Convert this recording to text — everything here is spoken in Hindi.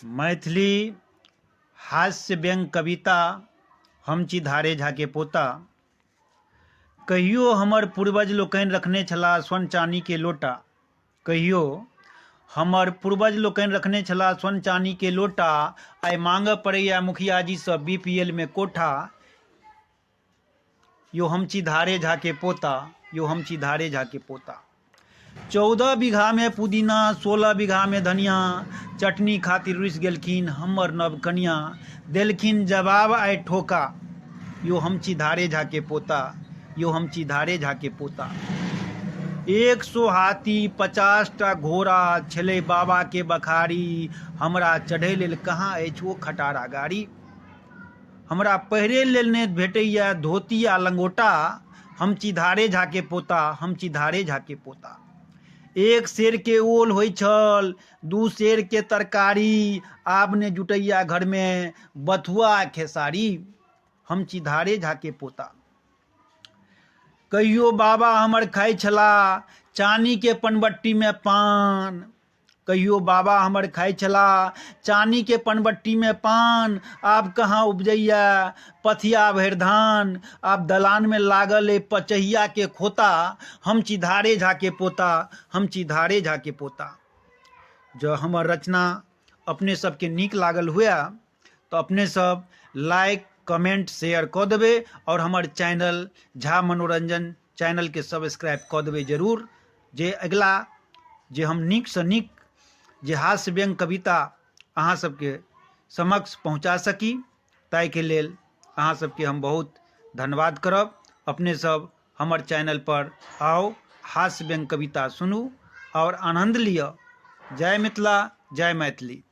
मैथिली हास्य व्यंग कविता हम छी धारे झा के पोता। कहियो हमर पूर्वज लोकनि रखने छलाह स्वर्ण चानी के लोटा। कहियो हमर पूर्वज लोकनि रखने छलाह स्वर्ण चानी के लोटा। आइ मांगऽ पड़ैया मुखिया जी से BPL में कोठा। यो हम छी धारे झा के पोता, यो हम छी धारे झा के पोता। 14 बीघा में पुदीना, 16 बीघा में धनिया। चटनी खातिर रुसि गेलखिन हमर नव कनिया। देलखिन जवाब आइ ठोका, यो हम छी धारे झा के पोता, यो हम छी धारे झा के पोता। 100 हाथी 50 टा घोड़ा छलै बाबा के बखारी। हमरा चढ़ै लेल कहाँ अछि ओ खटारा गाड़ी। हमरा पहिरे लेल नहि भेटैया धोती आ लंगोटा। हम छी धारे झा के पोता, हम छी धारे झा के पोता। 1 सेर के ओल होइ छल, 2 सेर के तरकारी। आब ने जुटैया घर में बथुआ खेसारी। हम छी धारे झा के पोता। कहियो बाबा हमर खाइ छलाह चानी के पनबट्टी में पान। कहियो बाबा हमर खाइ छलाह चानी के पनबट्टी में पान। आब कहाँ उपजैया पथिया भरि धान। आब दलान में लागल है पचहिया के खोता। हम छी धारे झा के पोता, हम छी धारे झा के पोता। जो हमर रचना अपने सबके नीक लागल हुए तो अपने सब लाइक कमेंट शेयर कऽ देबै और हमर चैनल झा मनोरंजन चैनल के सब्सक्राइब कऽ देबै जरूर। जे अगला जे हम नीक से नीक जे हास्य व्यंग कविता अहाँ सबके समक्ष पहुँचा सकी, ताहि के लेल अहाँ सबके हम बहुत धन्यवाद करब। अपने सब हमर चैनल पर आओ, हास्य व्यंग कविता सुनू और आनंद लिअ। जय मिथिला, जय मैथिली।